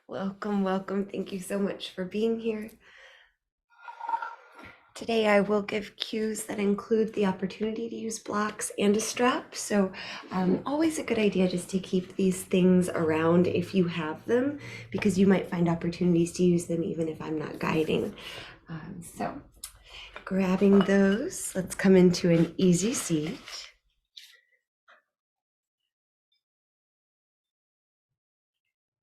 Welcome, welcome. Thank you so much for being here. Today I will give cues that include the opportunity to use blocks and a strap. So always a good idea just to keep these things around if you have them, because you might find opportunities to use them even if I'm not guiding. So grabbing those, let's come into an easy seat.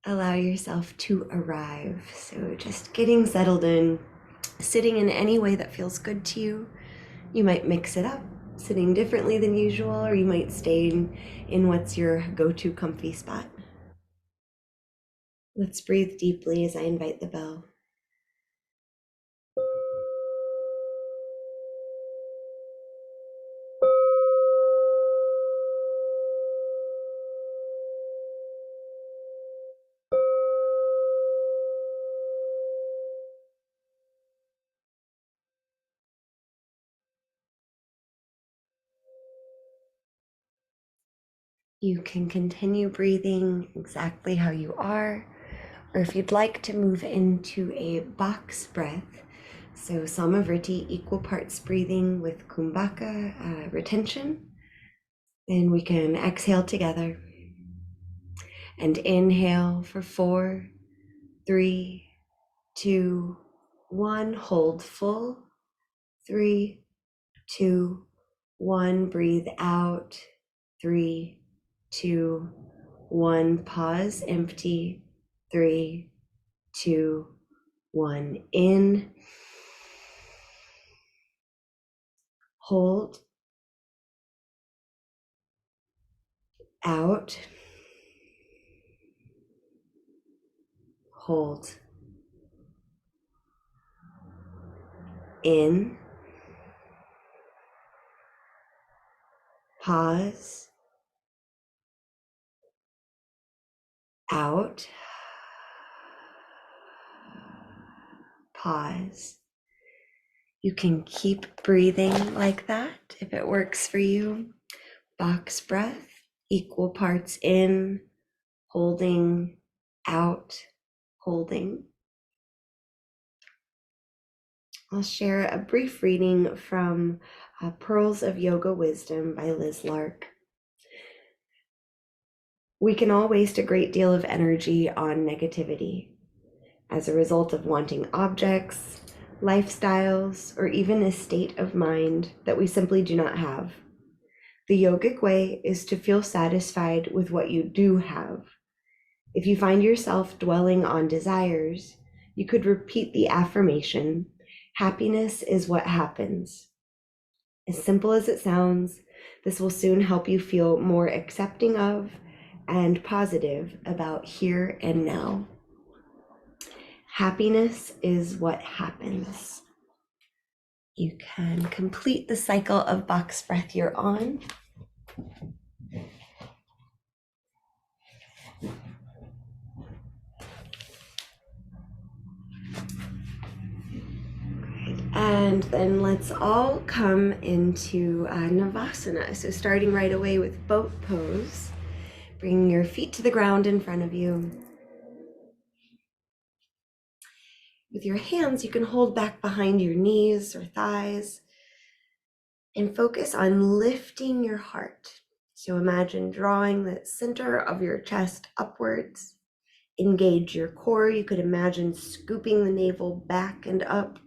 Allow yourself to arrive. So just getting settled in, sitting in any way that feels good to you. You might mix it up, sitting differently than usual, or you might stay in what's your go-to comfy spot. Let's breathe deeply as I invite the bell. You can continue breathing exactly how you are, or if you'd like to move into a box breath, so Samavriti, equal parts breathing with Kumbhaka retention, then we can exhale together and inhale for 4, 3, 2, 1. Hold full. 3, 2, 1. Breathe out. 3, 2, 1. Pause. Empty. 3, 2, 1. In. Hold. Out. Hold. In. Pause. Out. Pause. You can keep breathing like that if it works for you. Box breath, equal parts in, holding, out, holding. I'll share a brief reading from Pearls of Yoga Wisdom by Liz Lark. We can all waste a great deal of energy on negativity as a result of wanting objects, lifestyles, or even a state of mind that we simply do not have. The yogic way is to feel satisfied with what you do have. If you find yourself dwelling on desires, you could repeat the affirmation, happiness is what happens. As simple as it sounds, this will soon help you feel more accepting of and positive about here and now. Happiness is what happens. You can complete the cycle of box breath you're on. And then let's all come into Navasana. So starting right away with boat pose, bringing your feet to the ground in front of you. With your hands, you can hold back behind your knees or thighs and focus on lifting your heart. So imagine drawing the center of your chest upwards. Engage your core. You could imagine scooping the navel back and up.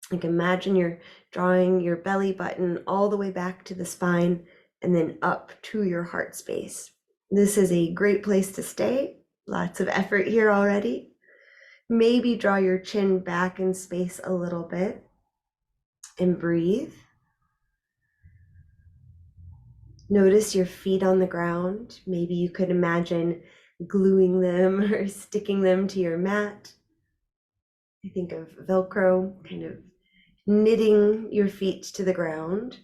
Like imagine you're drawing your belly button all the way back to the spine and then up to your heart space. This is a great place to stay. Lots of effort here already. Maybe draw your chin back in space a little bit and breathe. Notice your feet on the ground. Maybe you could imagine gluing them or sticking them to your mat. I think of Velcro, kind of knitting your feet to the ground.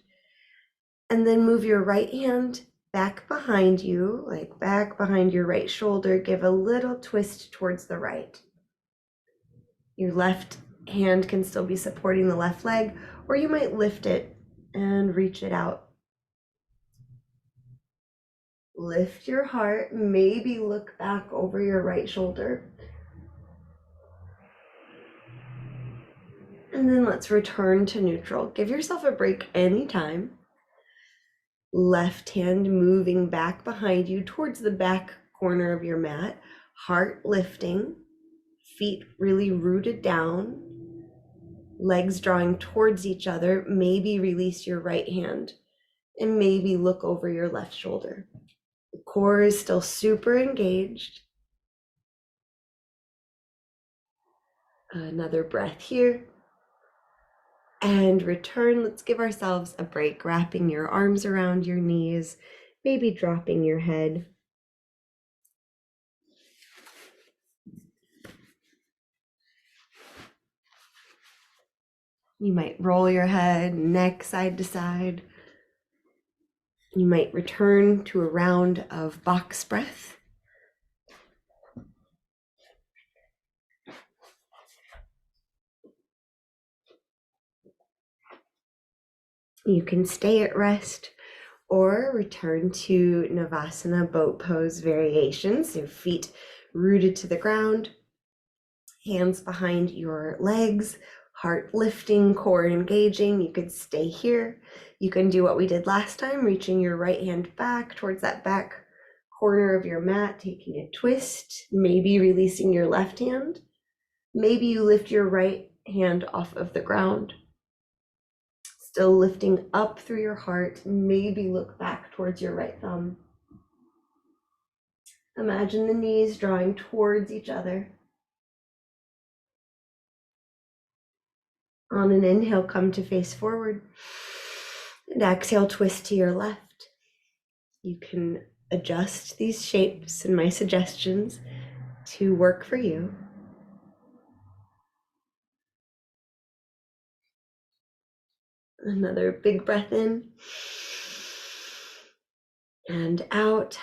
And then move your right hand back behind you, like back behind your right shoulder. Give a little twist towards the right. Your left hand can still be supporting the left leg, or you might lift it and reach it out. Lift your heart, maybe look back over your right shoulder. And then let's return to neutral. Give yourself a break anytime. Left hand moving back behind you towards the back corner of your mat, heart lifting, feet really rooted down, legs drawing towards each other. Maybe release your right hand and maybe look over your left shoulder. The core is still super engaged. Another breath here. And return. Let's give ourselves a break, wrapping your arms around your knees, maybe dropping your head. You might roll your head, neck side to side. You might return to a round of box breath. You can stay at rest or return to Navasana boat pose variations. So feet rooted to the ground, hands behind your legs, heart lifting, core engaging. You could stay here. You can do what we did last time, reaching your right hand back towards that back corner of your mat, taking a twist, maybe releasing your left hand. Maybe you lift your right hand off of the ground. Still lifting up through your heart, maybe look back towards your right thumb. Imagine the knees drawing towards each other. On an inhale, come to face forward. And exhale, twist to your left. You can adjust these shapes and my suggestions to work for you. Another big breath in and out.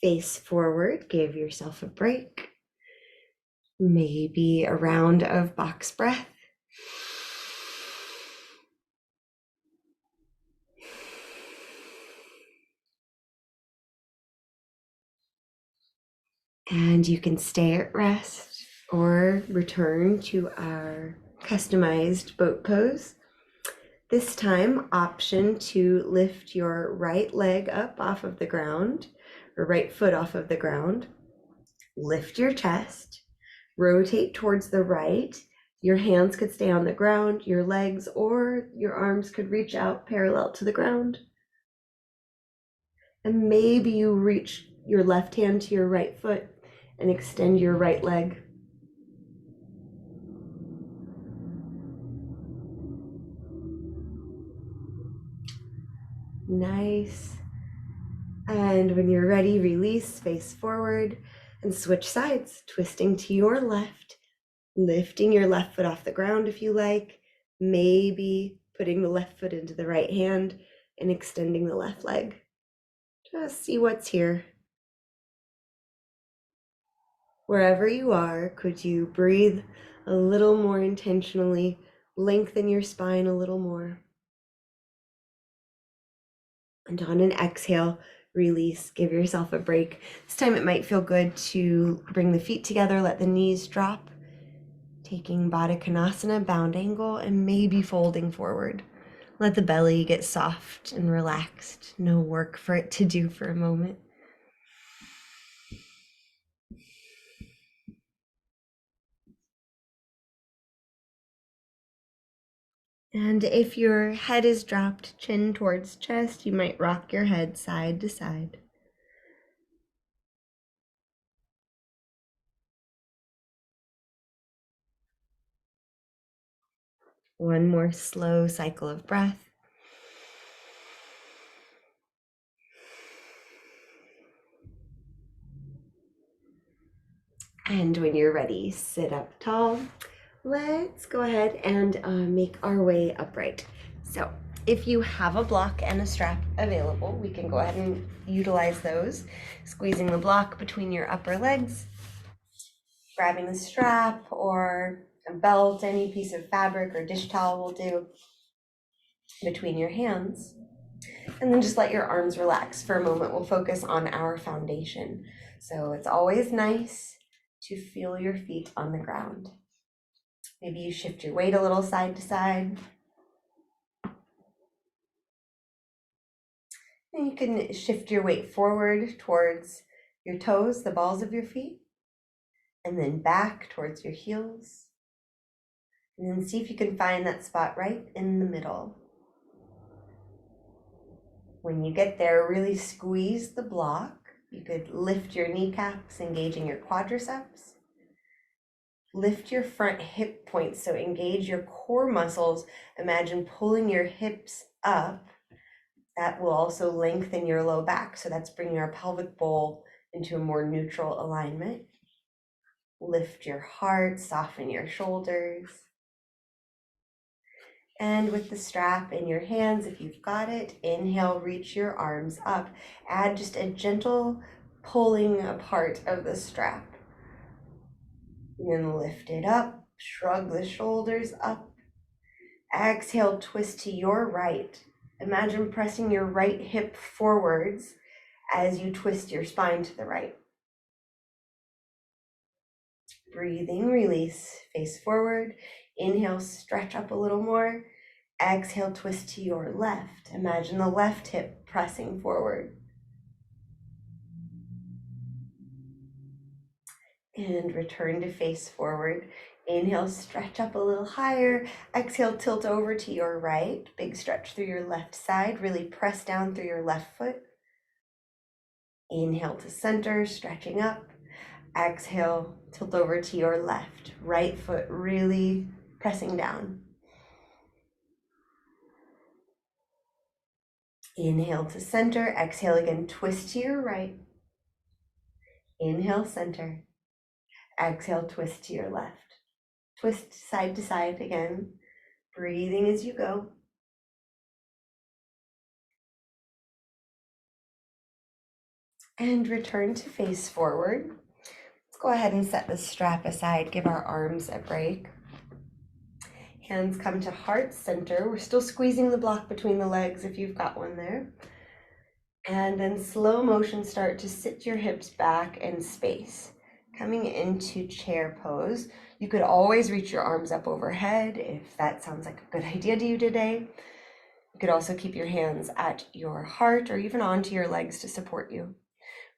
Face forward, give yourself a break. Maybe a round of box breath. And you can stay at rest or return to our customized boat pose. This time, option to lift your right leg up off of the ground, or right foot off of the ground. Lift your chest, rotate towards the right. Your hands could stay on the ground, your legs or your arms could reach out parallel to the ground. And maybe you reach your left hand to your right foot and extend your right leg. Nice. And when you're ready, release, face forward and switch sides, twisting to your left, lifting your left foot off the ground if you like, maybe putting the left foot into the right hand and extending the left leg. Just see what's here. Wherever you are, could you breathe a little more intentionally, lengthen your spine a little more. And on an exhale, release, give yourself a break. This time it might feel good to bring the feet together, let the knees drop, taking Baddha Konasana, bound angle, and maybe folding forward. Let the belly get soft and relaxed. No work for it to do for a moment. And if your head is dropped, chin towards chest, you might rock your head side to side. One more slow cycle of breath. And when you're ready, sit up tall. Let's go ahead and make our way upright. So if you have a block and a strap available, we can go ahead and utilize those. Squeezing the block between your upper legs, grabbing the strap or a belt, any piece of fabric or dish towel will do, between your hands. And then just let your arms relax for a moment. We'll focus on our foundation. So it's always nice to feel your feet on the ground. Maybe you shift your weight a little side to side. And you can shift your weight forward towards your toes, the balls of your feet, and then back towards your heels. And then see if you can find that spot right in the middle. When you get there, really squeeze the block. You could lift your kneecaps, engaging your quadriceps. Lift your front hip points, so engage your core muscles. Imagine pulling your hips up. That will also lengthen your low back. So that's bringing our pelvic bowl into a more neutral alignment. Lift your heart, soften your shoulders. And with the strap in your hands, if you've got it, inhale, reach your arms up. Add just a gentle pulling apart of the strap. And then lift it up, shrug the shoulders up. Exhale, twist to your right. Imagine pressing your right hip forwards as you twist your spine to the right. Breathing, release, face forward. Inhale, stretch up a little more. Exhale, twist to your left. Imagine the left hip pressing forward. And return to face forward. Inhale, stretch up a little higher. Exhale, tilt over to your right. Big stretch through your left side. Really press down through your left foot. Inhale to center, stretching up. Exhale, tilt over to your left. Right foot really pressing down. Inhale to center. Exhale again, twist to your right. Inhale, center. Exhale, twist to your left. Twist side to side again, breathing as you go. And return to face forward. Let's go ahead and set the strap aside, give our arms a break. Hands come to heart center. We're still squeezing the block between the legs if you've got one there. And then slow motion, start to sit your hips back in space. Coming into chair pose. You could always reach your arms up overhead if that sounds like a good idea to you today. You could also keep your hands at your heart or even onto your legs to support you.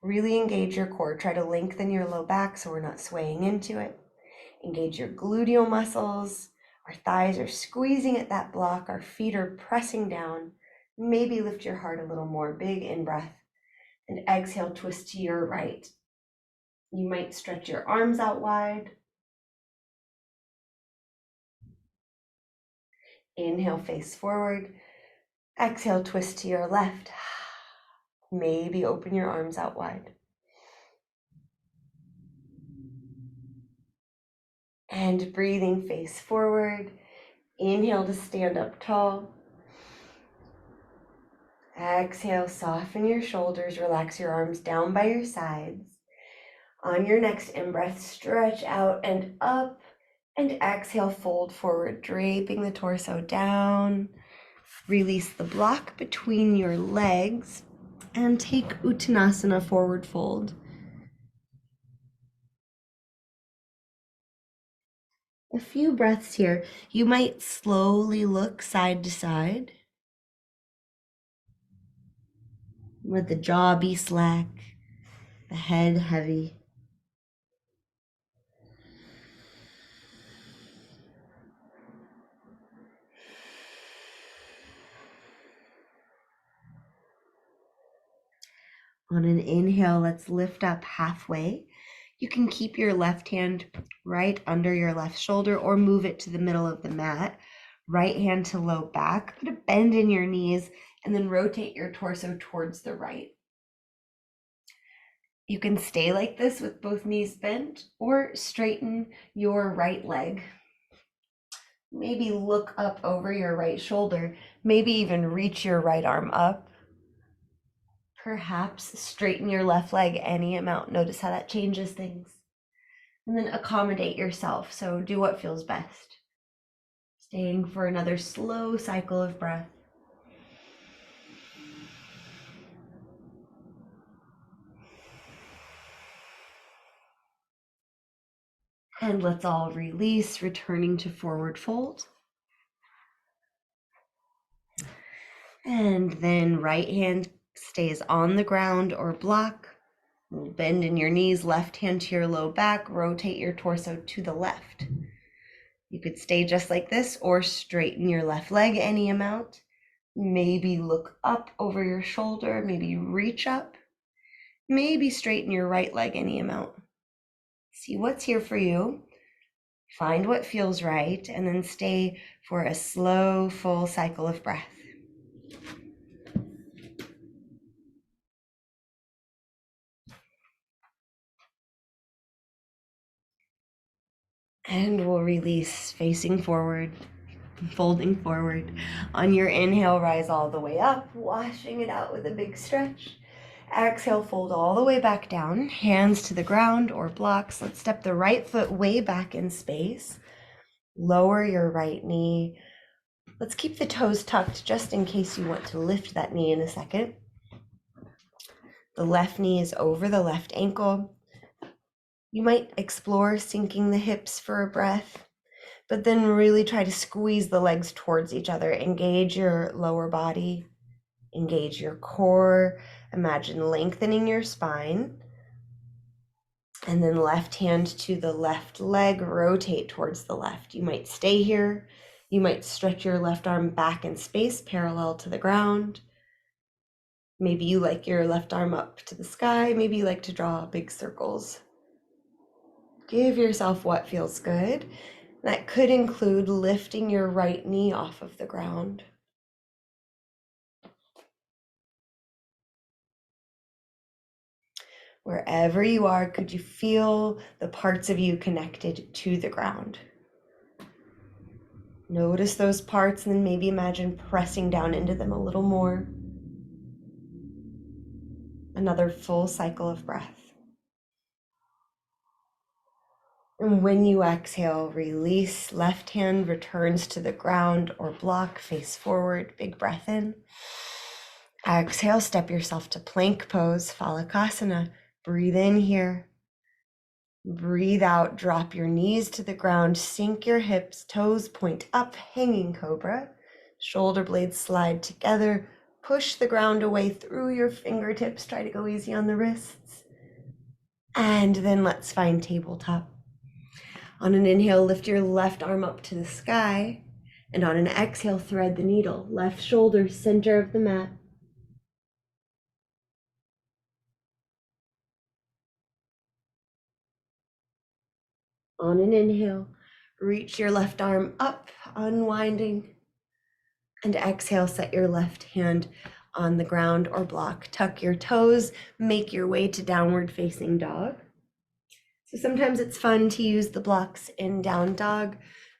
Really engage your core. Try to lengthen your low back so we're not swaying into it. Engage your gluteal muscles. Our thighs are squeezing at that block. Our feet are pressing down. Maybe lift your heart a little more. Big in-breath. And exhale, twist to your right. You might stretch your arms out wide. Inhale, face forward. Exhale, twist to your left. Maybe open your arms out wide. And breathing, face forward. Inhale to stand up tall. Exhale, soften your shoulders, relax your arms down by your sides. On your next in-breath, stretch out and up, and exhale, fold forward, draping the torso down. Release the block between your legs and take Uttanasana, forward fold. A few breaths here. You might slowly look side to side. Let the jaw be slack, the head heavy. On an inhale, let's lift up halfway. You can keep your left hand right under your left shoulder or move it to the middle of the mat. Right hand to low back, put a bend in your knees, and then rotate your torso towards the right. You can stay like this with both knees bent or straighten your right leg. Maybe look up over your right shoulder, maybe even reach your right arm up. Perhaps straighten your left leg any amount. Notice how that changes things. And then accommodate yourself. So do what feels best. Staying for another slow cycle of breath. And let's all release, returning to forward fold. And then right hand stays on the ground or block. Bend in your knees, left hand to your low back, rotate your torso to the left. You could stay just like this or straighten your left leg any amount. Maybe look up over your shoulder, maybe reach up. Maybe straighten your right leg any amount. See what's here for you. Find what feels right, and then stay for a slow, full cycle of breath. And we'll release, facing forward, folding forward. On your inhale, rise all the way up, washing it out with a big stretch. Exhale, fold all the way back down, hands to the ground or blocks. Let's step the right foot way back in space. Lower your right knee. Let's keep the toes tucked just in case you want to lift that knee in a second. The left knee is over the left ankle. You might explore sinking the hips for a breath, but then really try to squeeze the legs towards each other. Engage your lower body, engage your core. Imagine lengthening your spine. And then left hand to the left leg, rotate towards the left. You might stay here. You might stretch your left arm back in space, parallel to the ground. Maybe you like your left arm up to the sky. Maybe you like to draw big circles. Give yourself what feels good. That could include lifting your right knee off of the ground. Wherever you are, could you feel the parts of you connected to the ground? Notice those parts and then maybe imagine pressing down into them a little more. Another full cycle of breath. And when you exhale, release. Left hand returns to the ground or block, face forward, big breath in. Exhale, step yourself to plank pose, Phalakasana. Breathe in here. Breathe out, drop your knees to the ground, sink your hips, toes point up, hanging cobra. Shoulder blades slide together. Push the ground away through your fingertips. Try to go easy on the wrists. And then let's find tabletop. On an inhale, lift your left arm up to the sky. And on an exhale, thread the needle. Left shoulder, center of the mat. On an inhale, reach your left arm up, unwinding. And exhale, set your left hand on the ground or block. Tuck your toes, make your way to downward facing dog. So sometimes it's fun to use the blocks in down dog,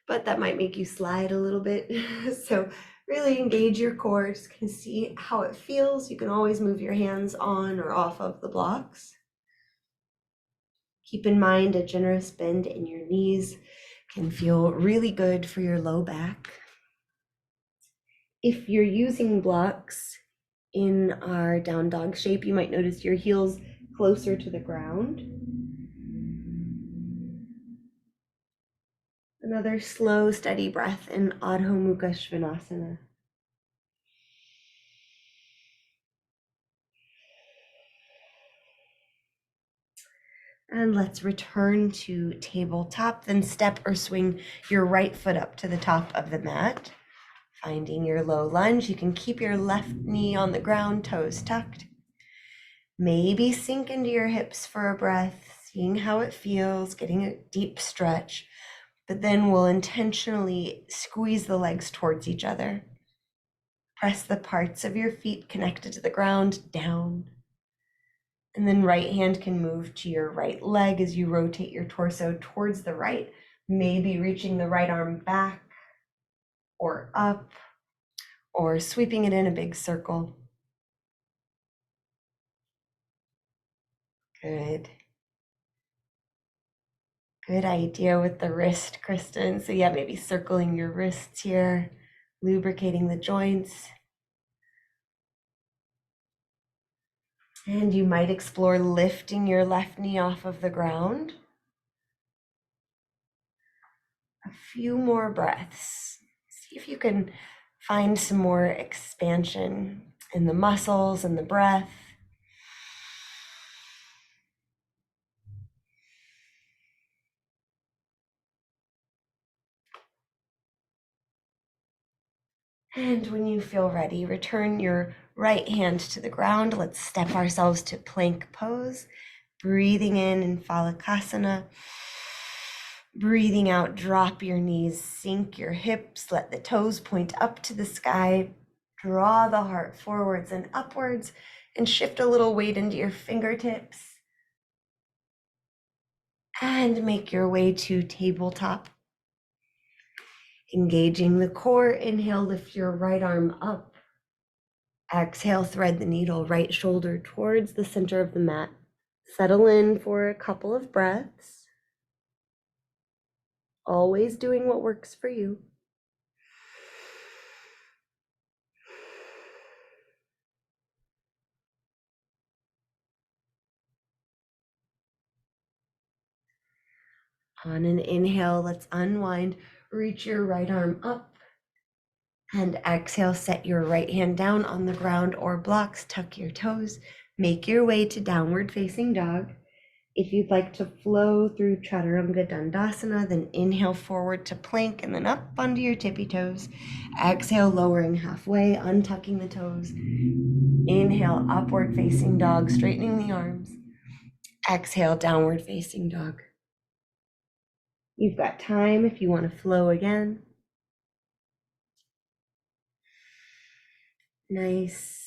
but that might make you slide a little bit. So really engage your core, just kind of see how it feels. You can always move your hands on or off of the blocks. Keep in mind a generous bend in your knees can feel really good for your low back. If you're using blocks in our down dog shape, you might notice your heels closer to the ground. Another slow, steady breath in Adho Mukha Svanasana. And let's return to tabletop, then step or swing your right foot up to the top of the mat. Finding your low lunge, you can keep your left knee on the ground, toes tucked. Maybe sink into your hips for a breath, seeing how it feels, getting a deep stretch. But then we'll intentionally squeeze the legs towards each other. Press the parts of your feet connected to the ground down. And then right hand can move to your right leg as you rotate your torso towards the right, maybe reaching the right arm back or up, or sweeping it in a big circle. Good. Good idea with the wrist, Kristen. So yeah, maybe circling your wrists here, lubricating the joints. And you might explore lifting your left knee off of the ground. A few more breaths. See if you can find some more expansion in the muscles and the breath. And when you feel ready, return your right hand to the ground. Let's step ourselves to plank pose. Breathing in Phalakasana. Breathing out, drop your knees, sink your hips, let the toes point up to the sky. Draw the heart forwards and upwards, and shift a little weight into your fingertips. And make your way to tabletop. Engaging the core, inhale, lift your right arm up. Exhale, thread the needle, right shoulder towards the center of the mat. Settle in for a couple of breaths. Always doing what works for you. On an inhale, let's unwind. Reach your right arm up. And exhale, set your right hand down on the ground or blocks. Tuck your toes. Make your way to downward facing dog. If you'd like to flow through Chaturanga Dandasana, then inhale forward to plank and then up onto your tippy toes. Exhale, lowering halfway, untucking the toes. Inhale, upward facing dog, straightening the arms. Exhale, downward facing dog. You've got time if you want to flow again. Nice.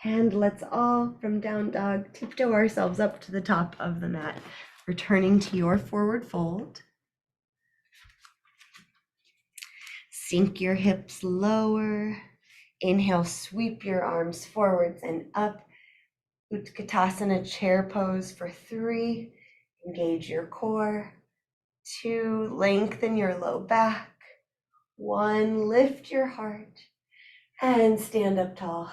And let's all, from down dog, tiptoe ourselves up to the top of the mat, returning to your forward fold. Sink your hips lower. Inhale, sweep your arms forwards and up. Utkatasana, chair pose for 3. Engage your core. 2, lengthen your low back. 1, lift your heart and stand up tall.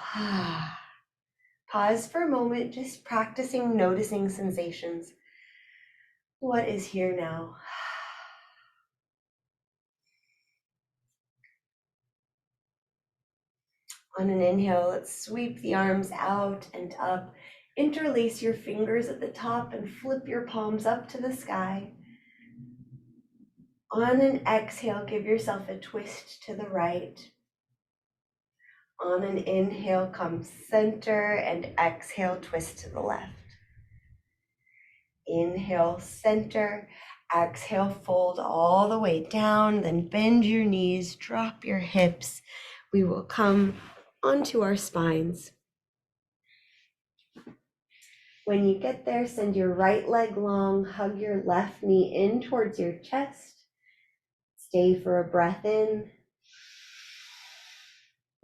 Pause for a moment, just practicing noticing sensations. What is here now? On an inhale, let's sweep the arms out and up. Interlace your fingers at the top and flip your palms up to the sky. On an exhale, give yourself a twist to the right. On an inhale, come center, and exhale, twist to the left. Inhale, center. Exhale, fold all the way down, then bend your knees, drop your hips. We will come onto our spines. When you get there, send your right leg long, hug your left knee in towards your chest. Stay for a breath in.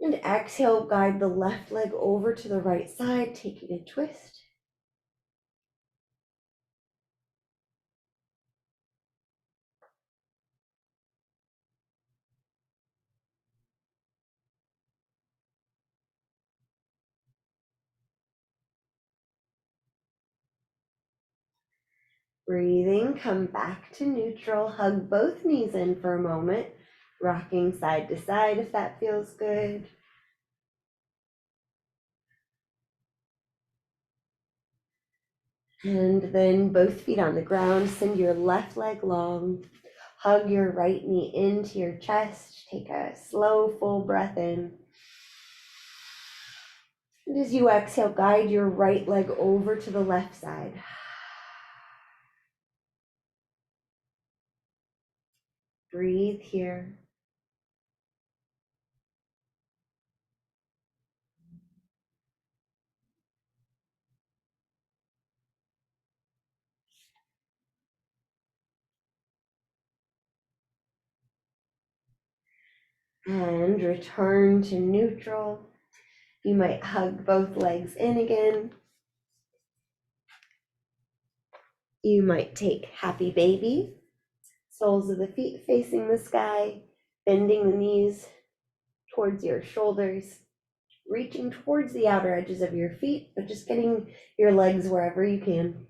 And exhale, guide the left leg over to the right side, taking a twist. Breathing, come back to neutral, hug both knees in for a moment, rocking side to side if that feels good. And then both feet on the ground, send your left leg long, hug your right knee into your chest, take a slow full breath in. And as you exhale, guide your right leg over to the left side. Breathe here. And return to neutral. You might hug both legs in again. You might take happy baby, soles of the feet facing the sky, bending the knees towards your shoulders. reaching towards the outer edges of your feet, but just getting your legs wherever you can.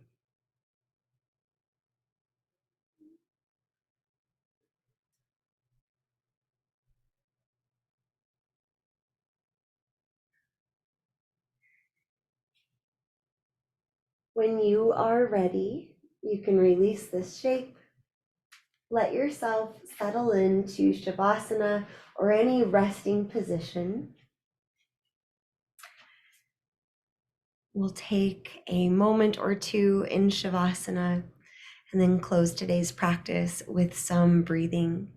When you are ready, you can release this shape. Let yourself settle into Shavasana or any resting position. We'll take a moment or two in Shavasana and then close today's practice with some breathing.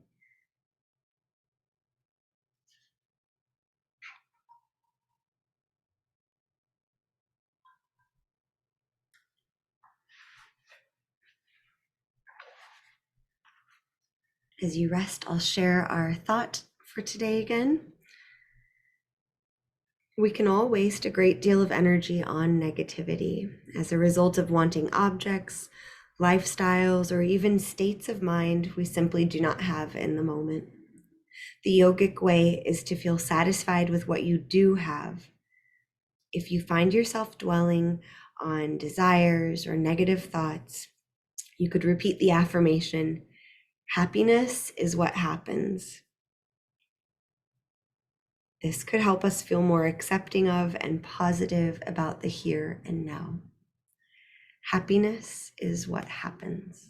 As you rest, I'll share our thought for today again. We can all waste a great deal of energy on negativity as a result of wanting objects, lifestyles, or even states of mind we simply do not have in the moment. The yogic way is to feel satisfied with what you do have. If you find yourself dwelling on desires or negative thoughts, you could repeat the affirmation, happiness is what happens. This could help us feel more accepting of and positive about the here and now. Happiness is what happens.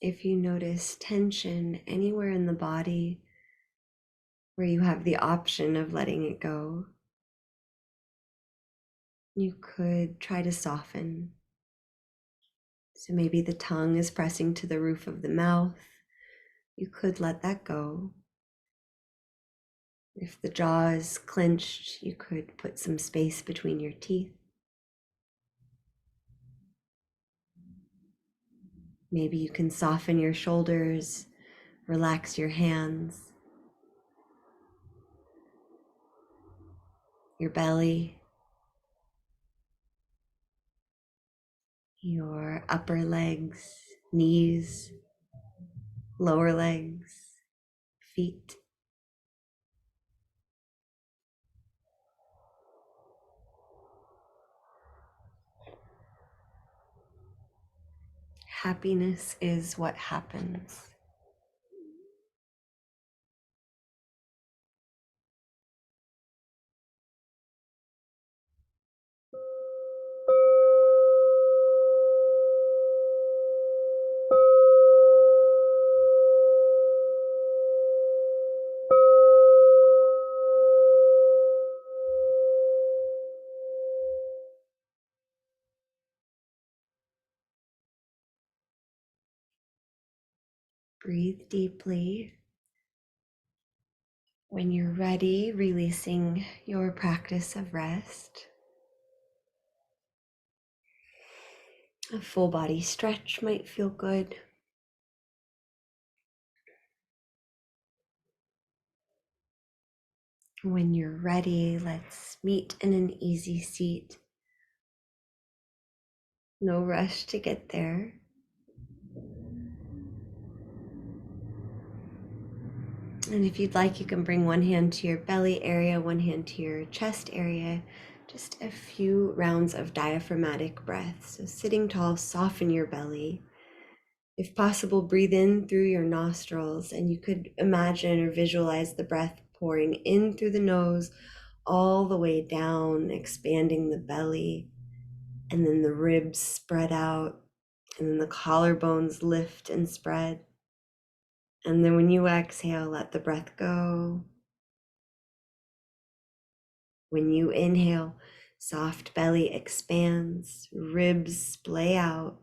If you notice tension anywhere in the body where you have the option of letting it go, you could try to soften. So maybe the tongue is pressing to the roof of the mouth. You could let that go. If the jaw is clenched, you could put some space between your teeth. Maybe you can soften your shoulders, relax your hands, your belly, your upper legs, knees, lower legs, feet. Happiness is what happens. Breathe deeply. When you're ready, releasing your practice of rest. A full body stretch might feel good. When you're ready, let's meet in an easy seat. No rush to get there. And if you'd like, you can bring one hand to your belly area, one hand to your chest area. Just a few rounds of diaphragmatic breath. So sitting tall, soften your belly. If possible, breathe in through your nostrils, and you could imagine or visualize the breath pouring in through the nose, all the way down, expanding the belly, and then the ribs spread out, and then the collarbones lift and spread. And then when you exhale, let the breath go. When you inhale, soft belly expands, ribs splay out,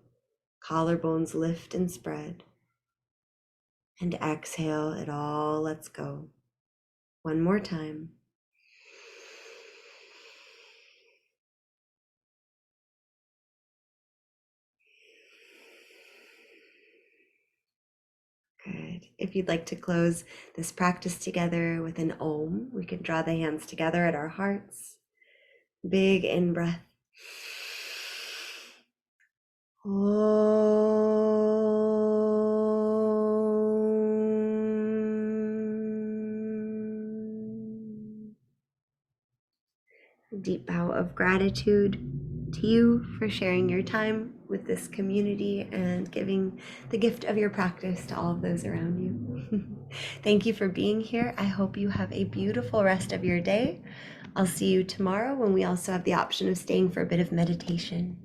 collarbones lift and spread. And exhale, it all lets go. One more time. if you'd like to close this practice together with an Om, we can draw the hands together at our hearts. Big in breath. A deep bow of gratitude to you for sharing your time with this community and giving the gift of your practice to all of those around you. Thank you for being here. I hope you have a beautiful rest of your day. I'll see you tomorrow when we also have the option of staying for a bit of meditation.